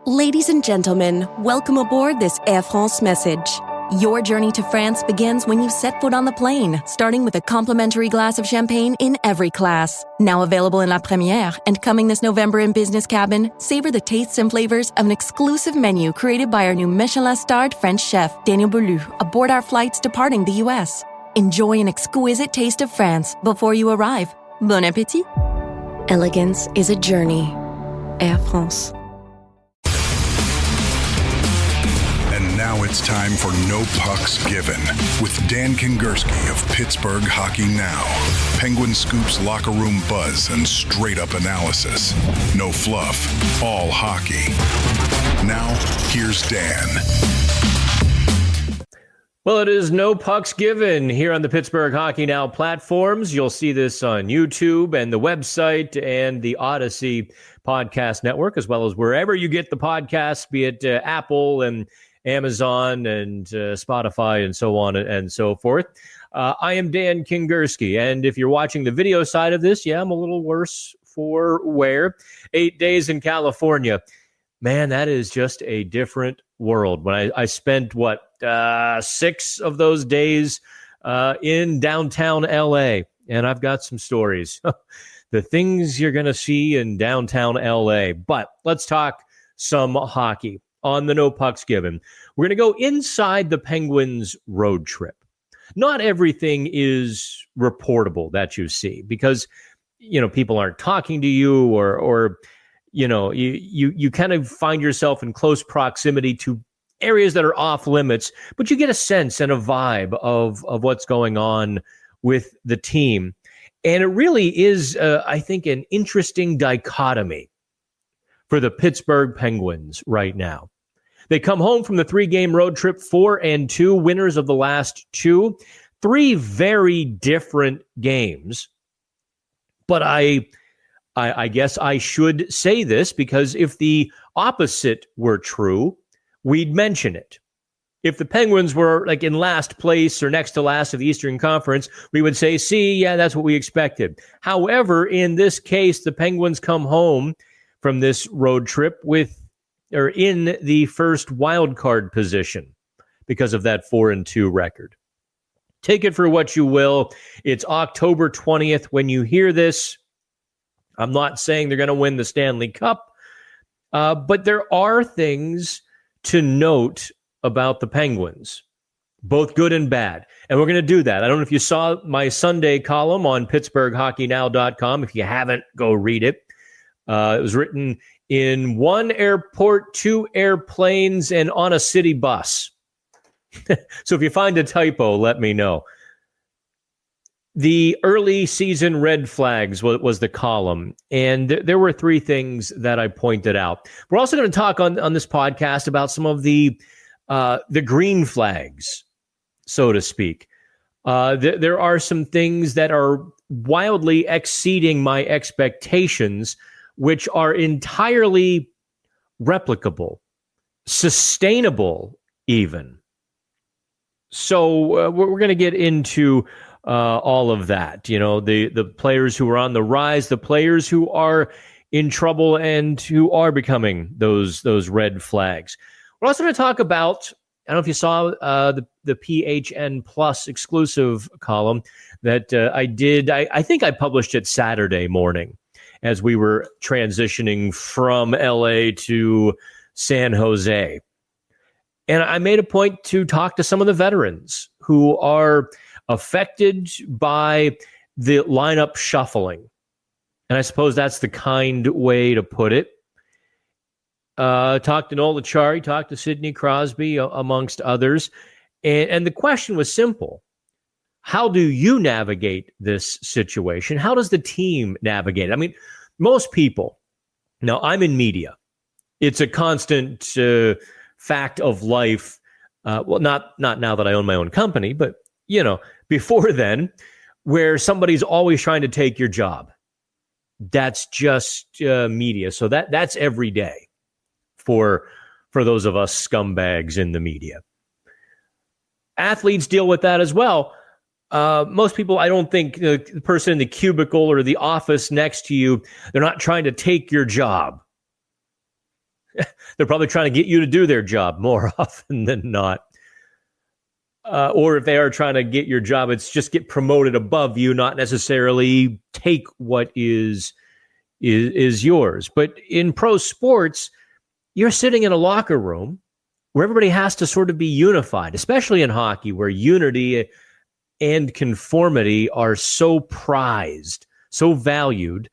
Ladies and gentlemen, welcome aboard this Air France message. Your journey to France begins when you set foot on the plane, starting with a complimentary glass of champagne in every class. Now available in La Première and coming this November in Business Cabin, savor the tastes and flavors of an exclusive menu created by our new Michelin-starred French chef, Daniel Boulou, aboard our flights departing the U.S. Enjoy an exquisite taste of France before you arrive. Bon appétit! Elegance is a journey. Air France. And now it's time for No Pucks Given with Dan Kingerski of Pittsburgh Hockey Now. Penguin Scoops locker room buzz and straight-up analysis. No fluff, all hockey. Now, here's Dan. Well, it is No Pucks Given here on the Pittsburgh Hockey Now platforms. You'll see this on YouTube and the website and the Odyssey podcast network, as well as wherever you get the podcasts, be it Apple and Amazon and Spotify and so on and so forth. I am Dan Kingerski, and if you're watching the video side of this, I'm a little worse for wear. 8 days in California. Man, that is just a different world. When I spent, 6 of those days in downtown LA, and I've got some stories. The things you're going to see in downtown LA. But let's talk some hockey. On the No Pucks Given, we're going to go inside the Penguins road trip. Not everything is reportable that you see because, people aren't talking to you or you kind of find yourself in close proximity to areas that are off limits, but you get a sense and a vibe of what's going on with the team. And it really is, I think, an interesting dichotomy for the Pittsburgh Penguins right now. They come home from the 3-game road trip, 4-2, winners of the last 2. 3 very different games. But I guess I should say this because if the opposite were true, we'd mention it. If the Penguins were like in last place or next to last of the Eastern Conference, we would say, that's what we expected. However, in this case, the Penguins come home from this road trip in the first wild card position because of that 4-2 record. Take it for what you will. It's October 20th when you hear this. I'm not saying they're going to win the Stanley Cup, but there are things to note about the Penguins, both good and bad. And we're going to do that. I don't know if you saw my Sunday column on PittsburghHockeyNow.com. If you haven't, go read it. It was written in 1 airport, 2 airplanes, and on a city bus. So if you find a typo, let me know. The early season red flags was the column, and there were 3 things that I pointed out. We're also going to talk on this podcast about some of the green flags, so to speak. There are some things that are wildly exceeding my expectations, which are entirely replicable, sustainable even. So we're going to get into all of that. The players who are on the rise, the players who are in trouble and who are becoming those red flags. We're also going to talk about, I don't know if you saw the PHN Plus exclusive column that I did. I think I published it Saturday morning as we were transitioning from LA to San Jose. And I made a point to talk to some of the veterans who are affected by the lineup shuffling. And I suppose that's the kind way to put it. Talked to Noel Acciari, talked to Sidney Crosby, amongst others. And the question was simple. How do you navigate this situation? How does the team navigate it? I mean, most people, now I'm in media. It's a constant fact of life. Not now that I own my own company, but, before then, where somebody's always trying to take your job. That's just media. So that's every day for those of us scumbags in the media. Athletes deal with that as well. Most people, I don't think the person in the cubicle or the office next to you, they're not trying to take your job. They're probably trying to get you to do their job more often than not. Or if they are trying to get your job, it's just get promoted above you, not necessarily take what is yours. But in pro sports, you're sitting in a locker room where everybody has to sort of be unified, especially in hockey, where unity and conformity are so prized, so valued,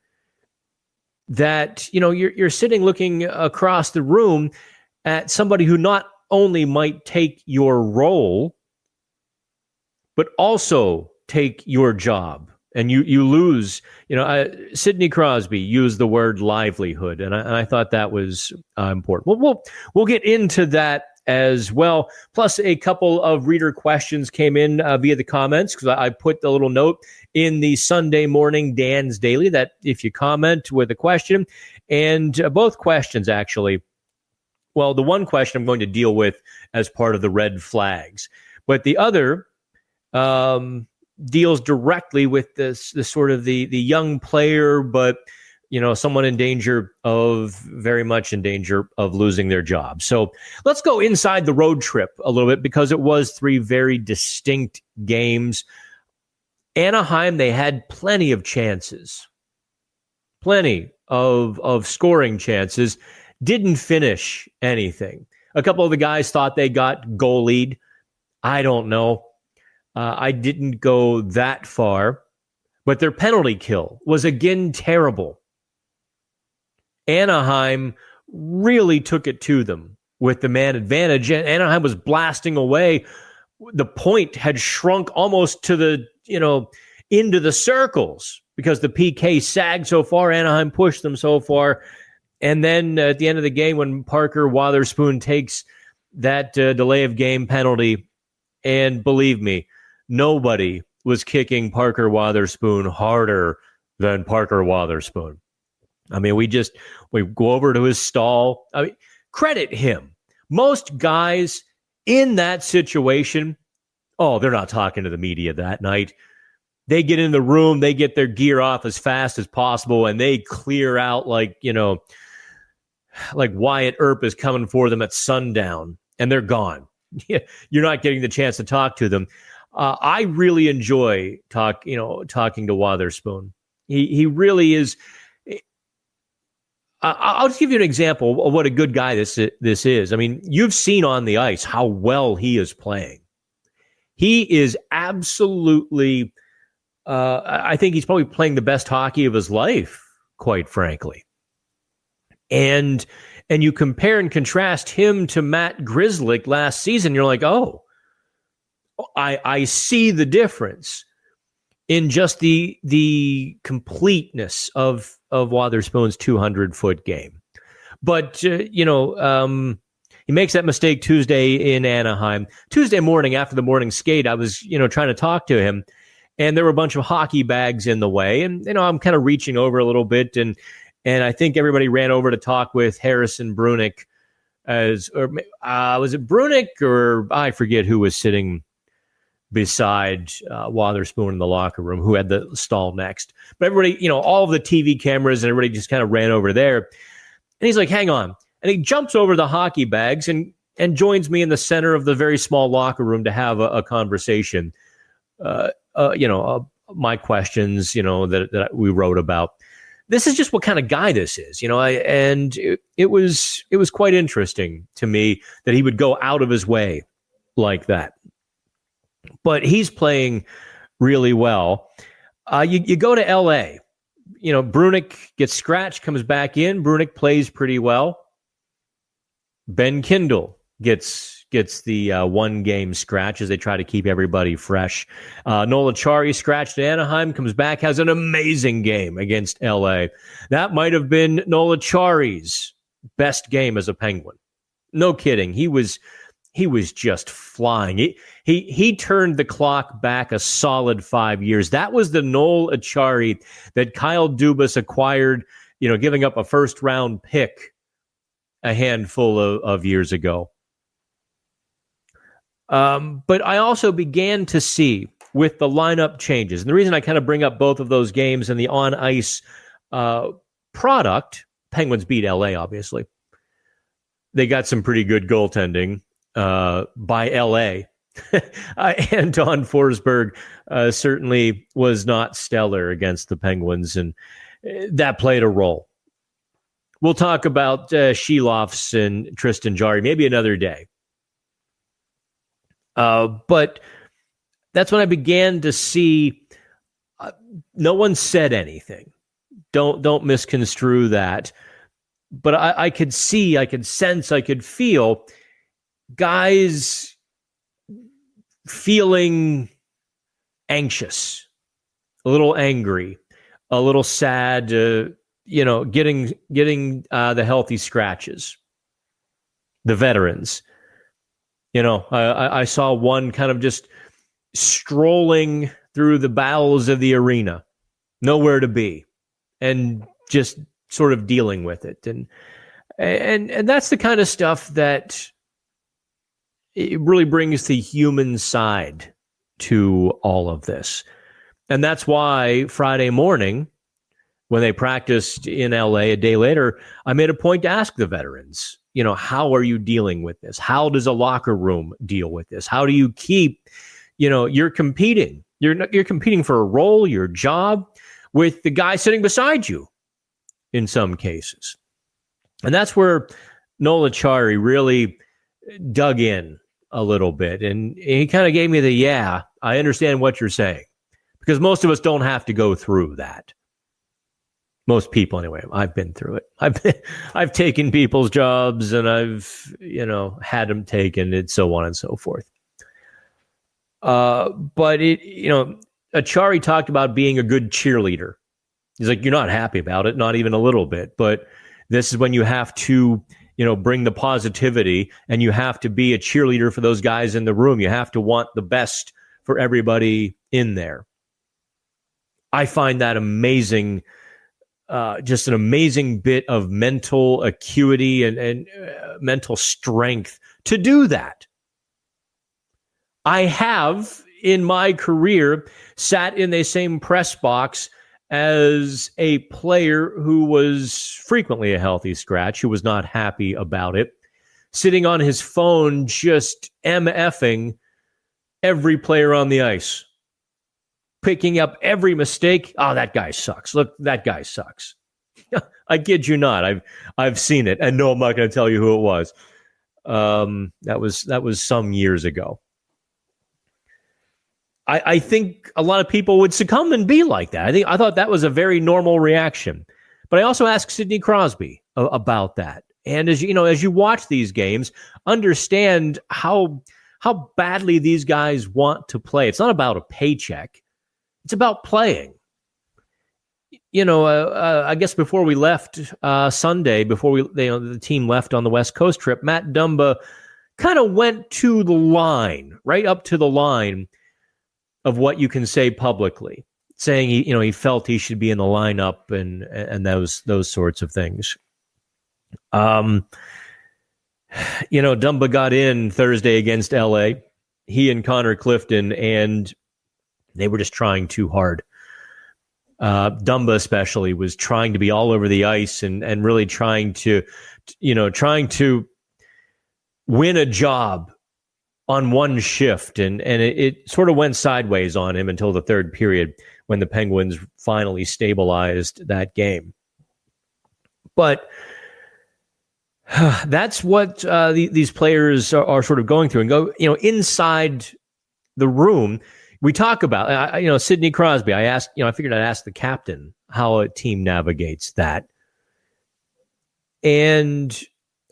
that you're sitting looking across the room at somebody who not only might take your role, but also take your job. And you lose, Sidney Crosby used the word livelihood, and I thought that was important. We'll get into that as well. Plus, a couple of reader questions came in via the comments, because I put the little note in the Sunday morning Dan's Daily that if you comment with a question, and both questions actually, well, the one question I'm going to deal with as part of the red flags, but the other deals directly with this sort of the young player, but someone very much in danger of losing their job. So let's go inside the road trip a little bit, because it was 3 very distinct games. Anaheim, they had plenty of chances, plenty of scoring chances, didn't finish anything. A couple of the guys thought they got goalied. I don't know. I didn't go that far, but their penalty kill was again terrible. Anaheim really took it to them with the man advantage. Anaheim was blasting away. The point had shrunk almost to the, into the circles, because the PK sagged so far. Anaheim pushed them so far. And then at the end of the game, when Parker Wotherspoon takes that delay of game penalty, and believe me, nobody was kicking Parker Wotherspoon harder than Parker Wotherspoon. I mean, we go over to his stall. I mean, credit him. Most guys in that situation, they're not talking to the media that night. They get in the room, they get their gear off as fast as possible, and they clear out like Wyatt Earp is coming for them at sundown, and they're gone. You're not getting the chance to talk to them. I really enjoy talking to Wotherspoon. He really is. I'll just give you an example of what a good guy this is. I mean, you've seen on the ice how well he is playing. He is absolutely, I think he's probably playing the best hockey of his life, quite frankly. And you compare and contrast him to Matt Grzelcyk last season, you're like, I see the difference in just the completeness of Wotherspoon's 200-foot game. But, he makes that mistake Tuesday in Anaheim. Tuesday morning after the morning skate, I was, trying to talk to him, and there were a bunch of hockey bags in the way. And, I'm kind of reaching over a little bit, and I think everybody ran over to talk with Harrison Brunick, was it Brunick, or I forget who was sitting beside Wotherspoon in the locker room, who had the stall next. But everybody, all of the TV cameras and everybody just kind of ran over there. And he's like, hang on. And he jumps over the hockey bags and joins me in the center of the very small locker room to have a conversation. My questions, that we wrote about. This is just what kind of guy this is, and it was quite interesting to me that he would go out of his way like that. But he's playing really well. You go to L.A., Brunick gets scratched, comes back in. Brunick plays pretty well. Ben Kindle gets the one-game scratch as they try to keep everybody fresh. Noel Acciari scratched in Anaheim, comes back, has an amazing game against L.A. That might have been Noel Acciari's best game as a Penguin. No kidding. He was just flying. He turned the clock back a solid 5 years. That was the Noel Acciari that Kyle Dubas acquired, giving up a first-round pick a handful of years ago. But I also began to see with the lineup changes, and the reason I kind of bring up both of those games and the on-ice product, Penguins beat LA, obviously. they got some pretty good goaltending by L.A. Anton Forsberg certainly was not stellar against the Penguins, and that played a role. We'll talk about Sheloffs and Tristan Jarry maybe another day. But that's when I began to see no one said anything. Don't misconstrue that. But I could see, I could sense, I could feel guys feeling anxious, a little angry, a little sad, getting the healthy scratches, the veterans. I saw one kind of just strolling through the bowels of the arena, nowhere to be, and just sort of dealing with it. And that's the kind of stuff that it really brings the human side to all of this. And that's why Friday morning, when they practiced in LA a day later, I made a point to ask the veterans, how are you dealing with this? How does a locker room deal with this? How do you keep, you're competing. You're competing for a role, your job, with the guy sitting beside you in some cases. And that's where Noel Acciari really dug in a little bit. And he kind of gave me I understand what you're saying. Because most of us don't have to go through that. Most people, anyway. I've been through it. I've taken people's jobs, and I've had them taken, and so on and so forth. But Acciari talked about being a good cheerleader. He's like, you're not happy about it, not even a little bit. But this is when you have to, bring the positivity, and you have to be a cheerleader for those guys in the room. You have to want the best for everybody in there. I find that amazing. Just an amazing bit of mental acuity and mental strength to do that. I have, in my career, sat in the same press box as a player who was frequently a healthy scratch, who was not happy about it, sitting on his phone just MFing every player on the ice. Picking up every mistake. Oh, that guy sucks. Look, that guy sucks. I kid you not. I've seen it, and no, I'm not going to tell you who it was. That was some years ago. I think a lot of people would succumb and be like that. I thought that was a very normal reaction. But I also asked Sidney Crosby about that. And as you watch these games, understand how badly these guys want to play. It's not about a paycheck. It's about playing. I guess before we left Sunday, before the team left on the West Coast trip, Matt Dumba kind of went to the line, right up to the line of what you can say publicly, saying he felt he should be in the lineup and those sorts of things. Dumba got in Thursday against LA. He and Connor Clifton, and they were just trying too hard. Dumba especially was trying to be all over the ice and really trying to win a job on one shift. And it sort of went sideways on him until the third period when the Penguins finally stabilized that game. But that's what these players are sort of going through and go, inside the room. We talk about, Sidney Crosby. I figured I'd ask the captain how a team navigates that. And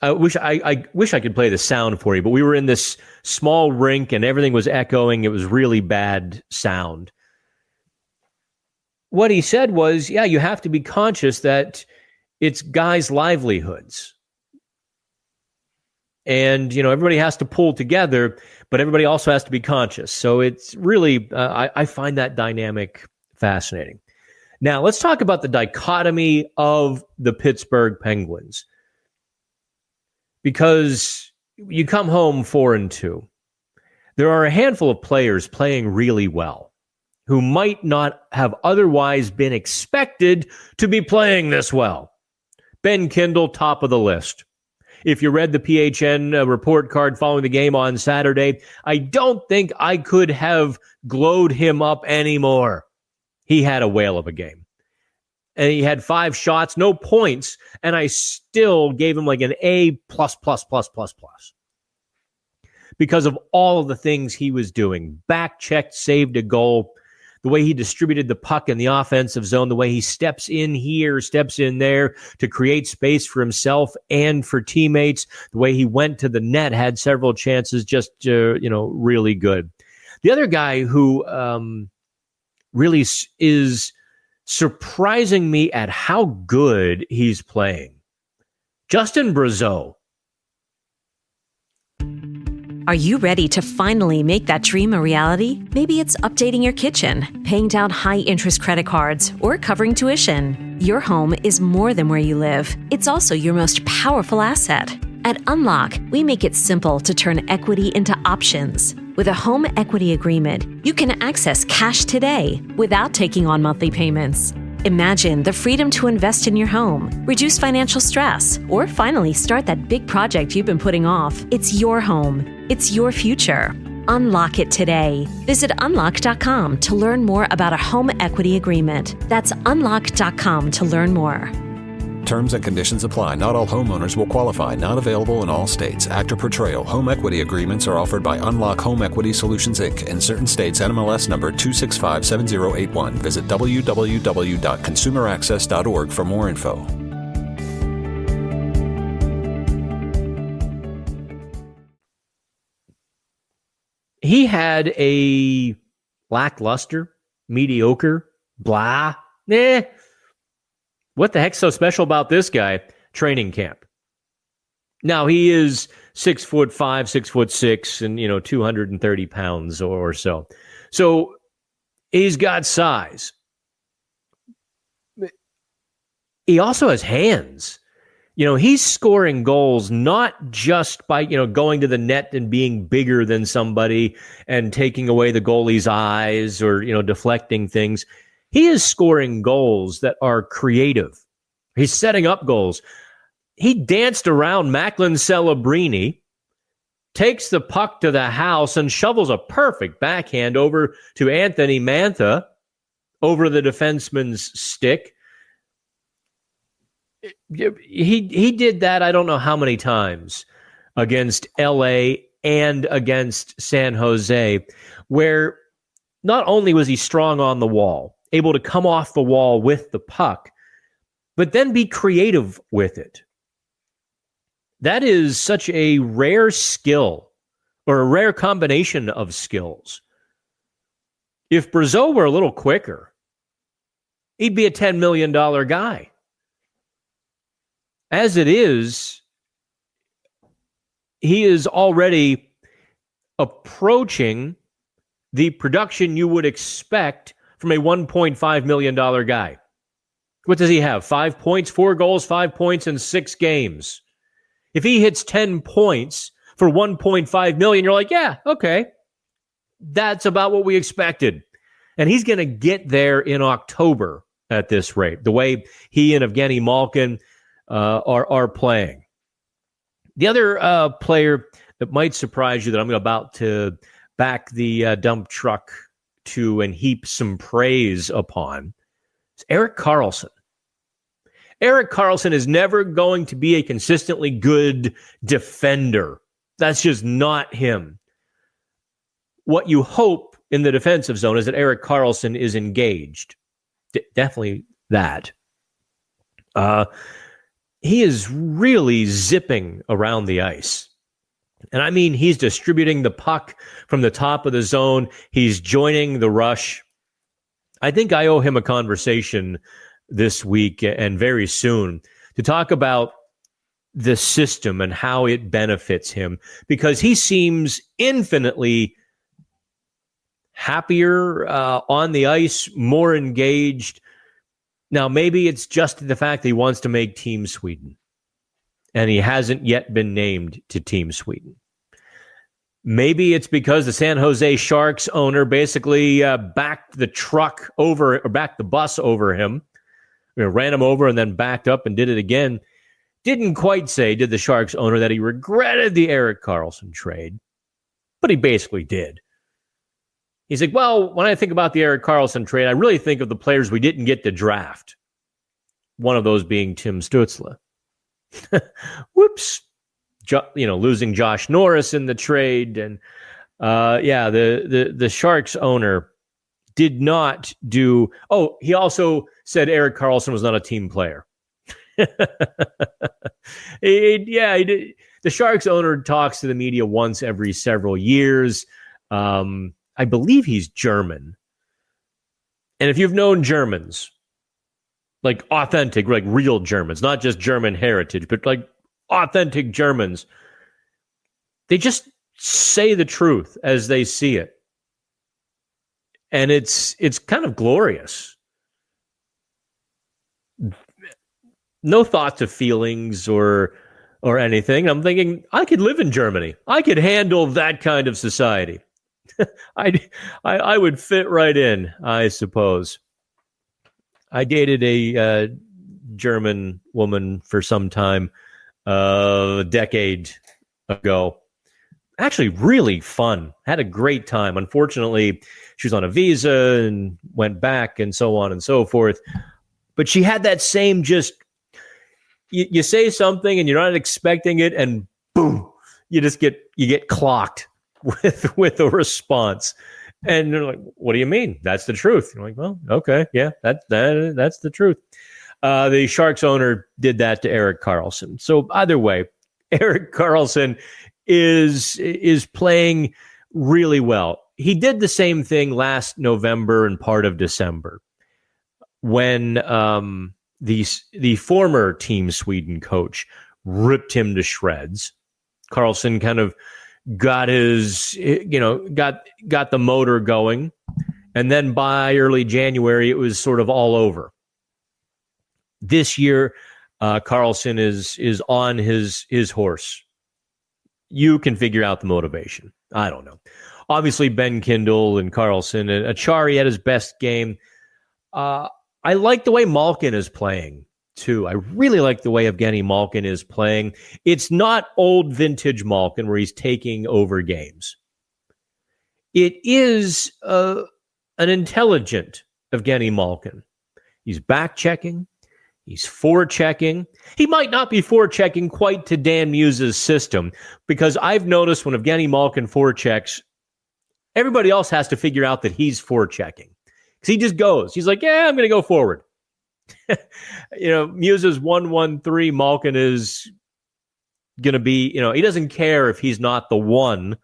I wish I could play the sound for you, but we were in this small rink and everything was echoing. It was really bad sound. What he said was, you have to be conscious that it's guys' livelihoods. And, everybody has to pull together, but everybody also has to be conscious. So it's really, I find that dynamic fascinating. Now, let's talk about the dichotomy of the Pittsburgh Penguins. Because you come home 4-2. There are a handful of players playing really well who might not have otherwise been expected to be playing this well. Ben Kindle, top of the list. If you read the PHN report card following the game on Saturday, I don't think I could have glowed him up anymore. He had a whale of a game. And he had 5 shots, no points, and I still gave him like an A+++++. Because of all of the things he was doing. Back-checked, saved a goal. The way he distributed the puck in the offensive zone, the way he steps in here, steps in there to create space for himself and for teammates, the way he went to the net, had several chances, just, really good. The other guy who really is surprising me at how good he's playing, Justin Brazeau. Are you ready to finally make that dream a reality? Maybe it's updating your kitchen, paying down high-interest credit cards, or covering tuition. Your home is more than where you live. It's also your most powerful asset. At Unlock, we make it simple to turn equity into options. With a home equity agreement, you can access cash today without taking on monthly payments. Imagine the freedom to invest in your home, reduce financial stress, or finally start that big project you've been putting off. It's your home. It's your future. Unlock it today. Visit unlock.com to learn more about a home equity agreement. That's unlock.com to learn more. Terms and conditions apply. Not all homeowners will qualify. Not available in all states. Actor Portrayal. Home equity agreements are offered by Unlock Home Equity Solutions, Inc. In certain states, NMLS number 2657081. Visit www.consumeraccess.org for more info. He had a lackluster, mediocre, blah, what the heck's so special about this guy? Training camp. Now, he is 6'5", 6'6", and 230 pounds or so. So he's got size. He also has hands. He's scoring goals not just by, going to the net and being bigger than somebody and taking away the goalie's eyes or, deflecting things. He is scoring goals that are creative. He's setting up goals. He danced around Macklin Celebrini, takes the puck to the house, and shovels a perfect backhand over to Anthony Mantha over the defenseman's stick. He did that I don't know how many times against LA and against San Jose, where not only was he strong on the wall, able to come off the wall with the puck, but then be creative with it. That is such a rare skill, or a rare combination of skills. If Brazeau were a little quicker, he'd be a $10 million guy. As it is, he is already approaching the production you would expect from a $1.5 million guy. What does he have? 5 points, 4 goals, 5 points in 6 games. If he hits 10 points for $1.5 million, you're like, yeah, okay. That's about what we expected. And he's going to get there in October at this rate, the way he and Evgeny Malkin are playing. The other player that might surprise you that I'm about to back the dump truck to and heap some praise upon is Erik Karlsson. Erik Karlsson is never going to be a consistently good defender. That's just not him. What you hope in the defensive zone is that Erik Karlsson is engaged. Definitely that. He is really zipping around the ice. And I mean, he's distributing the puck from the top of the zone. He's joining the rush. I think I owe him a conversation this week and very soon to talk about the system and how it benefits him, because he seems infinitely happier on the ice, more engaged. Now, maybe it's just the fact that he wants to make Team Sweden, and he hasn't yet been named to Team Sweden. Maybe it's because the San Jose Sharks owner basically backed the bus over him, ran him over and then backed up and did it again. Didn't quite say, did the Sharks owner, that he regretted the Erik Karlsson trade, but he basically did. He's like, well, when I think about the Erik Karlsson trade, I really think of the players we didn't get to draft. One of those being Tim Stützle. Whoops. Losing Josh Norris in the trade. And the Sharks owner did not do... Oh, he also said Erik Karlsson was not a team player. He did. The Sharks owner talks to the media once every several years. I believe he's German. And if you've known Germans, like authentic, like real Germans, not just German heritage, but like authentic Germans, they just say the truth as they see it. And it's kind of glorious. No thoughts of feelings or anything. I'm thinking, I could live in Germany. I could handle that kind of society. I would fit right in, I suppose. I dated a German woman for some time, a decade ago. Actually, really fun. Had a great time. Unfortunately, she was on a visa and went back and so on and so forth. But she had that same just, you say something and you're not expecting it, and boom, you get clocked with a response. And they're like, what do you mean? That's the truth. You're like, well, okay, yeah, that's the truth. The Sharks owner did that to Erik Karlsson. So either way, Erik Karlsson is playing really well. He did the same thing last November and part of December when the former Team Sweden coach ripped him to shreds. Karlsson kind of got got the motor going, and then by early January it was sort of all over. This year, Karlsson is on his horse. You can figure out the motivation. I don't know. Obviously, Ben Kindle and Karlsson and Achari had his best game. I like the way Malkin is playing, too. I really like the way Evgeny Malkin is playing. It's not old vintage Malkin where he's taking over games. It is an intelligent Evgeny Malkin. He's back-checking. He's forechecking. He might not be forechecking quite to Dan Muse's system, because I've noticed when Evgeny Malkin forechecks, everybody else has to figure out that he's forechecking. Because he just goes. He's like, yeah, I'm going to go forward. Muse's 1-1-3. Malkin is going to be, he doesn't care if he's not the one.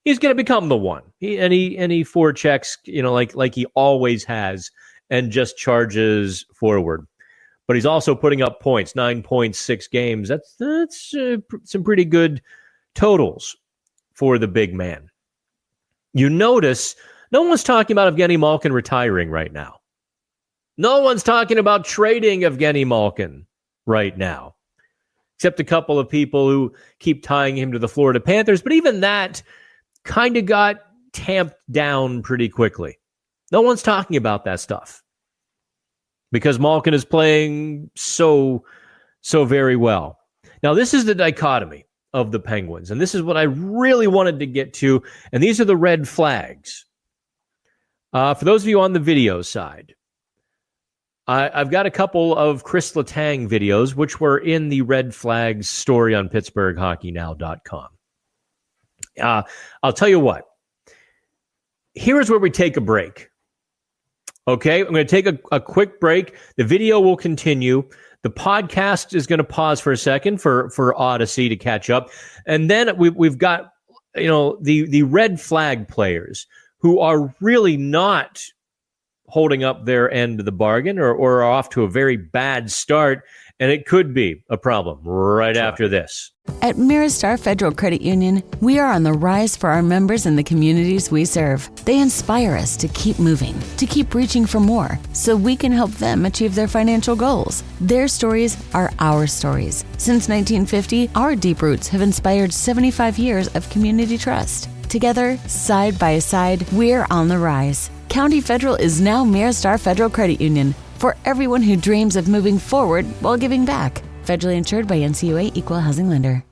He's going to become the one. He forechecks, like he always has, and just charges forward. But he's also putting up points, 9 points, 6 games. That's some pretty good totals for the big man. You notice no one's talking about Evgeny Malkin retiring right now. No one's talking about trading Evgeny Malkin right now, except a couple of people who keep tying him to the Florida Panthers. But even that kind of got tamped down pretty quickly. No one's talking about that stuff because Malkin is playing so very well. Now, this is the dichotomy of the Penguins, and this is what I really wanted to get to, and these are the red flags. For those of you on the video side, I've got a couple of Chris Letang videos, which were in the red flags story on PittsburghHockeyNow.com. I'll tell you what. Here is where we take a break. Okay, I'm going to take a quick break. The video will continue. The podcast is going to pause for a second for Odyssey to catch up. And then we've got, the red flag players who are really not holding up their end of the bargain or are off to a very bad start. And it could be a problem right after this. At Miristar Federal Credit Union, we are on the rise for our members and the communities we serve. They inspire us to keep moving, to keep reaching for more, so we can help them achieve their financial goals. Their stories are our stories. Since 1950, our deep roots have inspired 75 years of community trust. Together, side by side, we're on the rise. County Federal is now Miristar Federal Credit Union, for everyone who dreams of moving forward while giving back. Federally insured by NCUA Equal Housing Lender.